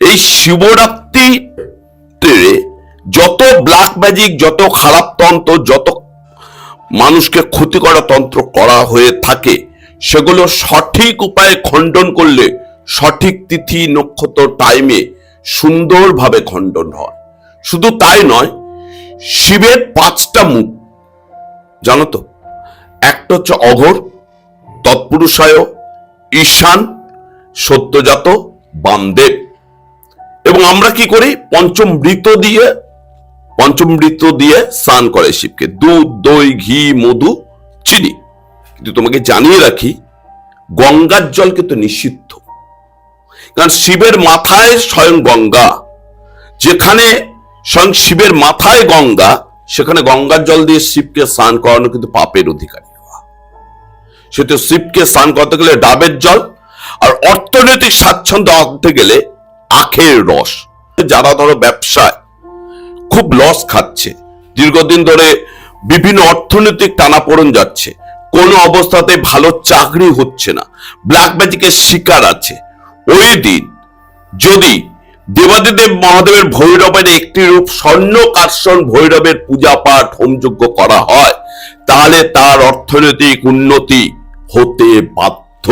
এই শিবরাত্রিতে যত black magic, যত খারাপ তন্ত্র, যত মানুষকে ক্ষতি করা তন্ত্র করা হয়ে থাকে, সেগুলো সঠিক উপায়ে খণ্ডন করলে সঠিক তিথি নক্ষত্র টাইমে সুন্দরভাবে খণ্ডন হয়। শুধু তাই নয়, শিবের 5টা মুখ জানো তো? একটা হচ্ছে অঘোর, তৎপুরুষায়, ঈশান, সত্যজাত, বামদেব। এবং আমরা কি করি? পঞ্চমৃত দিয়ে স্নান করে শিবকে, দুধ, দই, ঘি, মধু, চিনি। কিন্তু তোমাকে জানিয়ে রাখি, গঙ্গার জল কিন্তু নিষিদ্ধ। কারণ শিবের মাথায় স্বয়ং গঙ্গা, যেখানে স্বয়ং শিবের মাথায় গঙ্গা, সেখানে গঙ্গার জল দিয়ে শিবকে স্নান করানো কিন্তু পাপের অধিকারী হওয়া। সেটা শিবকে স্নান করতে গেলে ডাবের জল, আর অর্থনৈতিক স্বাচ্ছন্দ্য আনতে গেলে আখের রস। যারা ধরো ব্যবসায় খুব লস খাচ্ছে, দীর্ঘদিন ধরে বিভিন্ন অর্থনৈতিক টানাপোড়েন যাচ্ছে, কোনো অবস্থাতে ভালো চাকরি হচ্ছে না, ব্ল্যাক ম্যাজিকের শিকার আছে, ওই দিন যদি দেবাদিদেব মহাদেবের ভৈরবের একটি রূপ স্বর্ণকার্ষণ ভৈরবের পূজা পাঠ হোমযজ্ঞ করা হয়, তাহলে তার অর্থনৈতিক উন্নতি হতে বাধ্য।